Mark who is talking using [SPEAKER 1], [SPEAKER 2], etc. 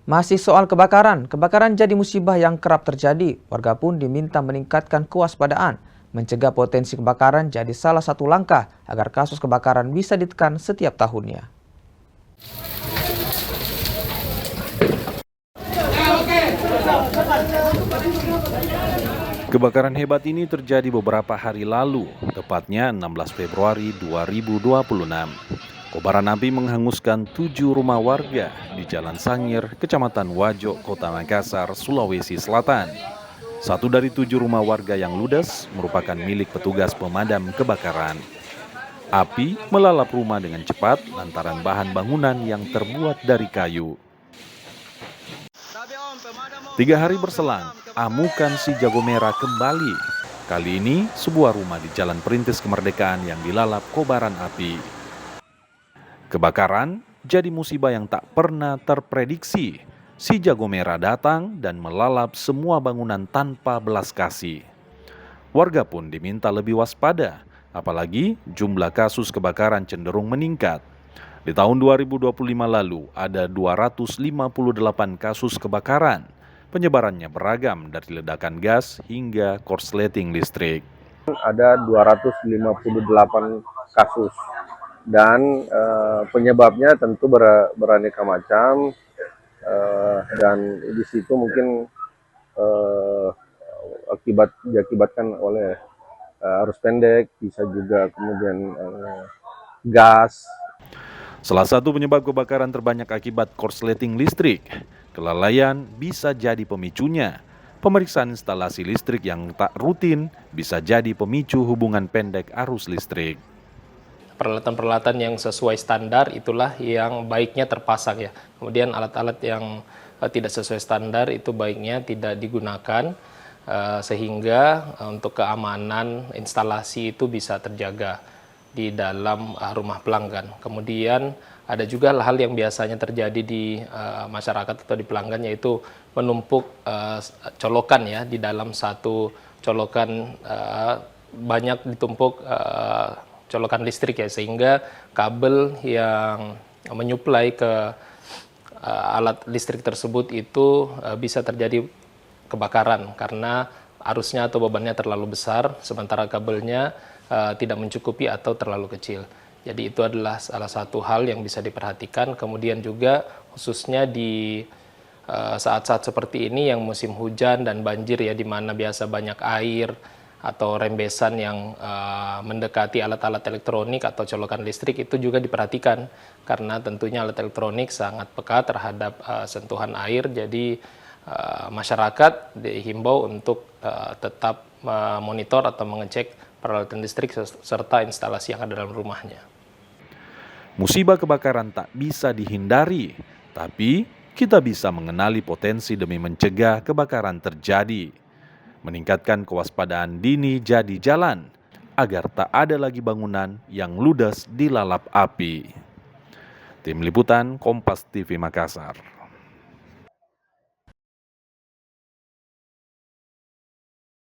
[SPEAKER 1] Masih soal kebakaran, kebakaran jadi musibah yang kerap terjadi. Warga pun diminta meningkatkan kewaspadaan. Mencegah potensi kebakaran jadi salah satu langkah agar kasus kebakaran bisa ditekan setiap tahunnya.
[SPEAKER 2] Kebakaran hebat ini terjadi beberapa hari lalu, tepatnya 16 Februari 2026. Kobaran api menghanguskan 7 rumah warga di Jalan Sangir, Kecamatan Wajo, Kota Makassar, Sulawesi Selatan. Satu dari 7 rumah warga yang ludes merupakan milik petugas pemadam kebakaran. Api melalap rumah dengan cepat lantaran bahan bangunan yang terbuat dari kayu. 3 hari berselang, amukan si jago merah kembali. Kali ini, sebuah rumah di Jalan Perintis Kemerdekaan yang dilalap kobaran api. Kebakaran jadi musibah yang tak pernah terprediksi. Si jago merah datang dan melalap semua bangunan tanpa belas kasih. Warga pun diminta lebih waspada, apalagi jumlah kasus kebakaran cenderung meningkat. Di tahun 2025 lalu, ada 258 kasus kebakaran. Penyebarannya beragam dari ledakan gas hingga korsleting listrik.
[SPEAKER 3] Ada 258 kasus dan penyebabnya tentu beraneka macam dan di situ mungkin diakibatkan oleh arus pendek, bisa juga kemudian gas.
[SPEAKER 2] Salah satu penyebab kebakaran terbanyak akibat korsleting listrik. Kelalaian bisa jadi pemicunya. Pemeriksaan instalasi listrik yang tak rutin bisa jadi pemicu hubungan pendek arus listrik.
[SPEAKER 4] Peralatan-peralatan yang sesuai standar itulah yang baiknya terpasang ya. Kemudian alat-alat yang tidak sesuai standar itu baiknya tidak digunakan sehingga untuk keamanan instalasi itu bisa terjaga di dalam rumah pelanggan. Kemudian ada juga hal yang biasanya terjadi di masyarakat atau di pelanggan, yaitu menumpuk colokan ya di dalam satu colokan, banyak ditumpuk colokan listrik ya, sehingga kabel yang menyuplai ke alat listrik tersebut itu bisa terjadi kebakaran karena arusnya atau bebannya terlalu besar, sementara kabelnya tidak mencukupi atau terlalu kecil. Jadi itu adalah salah satu hal yang bisa diperhatikan. Kemudian juga khususnya di saat-saat seperti ini yang musim hujan dan banjir ya, di mana biasa banyak air atau rembesan yang mendekati alat-alat elektronik atau colokan listrik, itu juga diperhatikan karena tentunya alat elektronik sangat peka terhadap sentuhan air. Jadi masyarakat dihimbau untuk tetap memonitor atau mengecek peralatan listrik serta instalasi yang ada dalam rumahnya.
[SPEAKER 2] Musibah kebakaran tak bisa dihindari, tapi kita bisa mengenali potensi demi mencegah kebakaran terjadi. Meningkatkan kewaspadaan dini jadi jalan, agar tak ada lagi bangunan yang ludes dilalap api. Tim Liputan Kompas TV Makassar.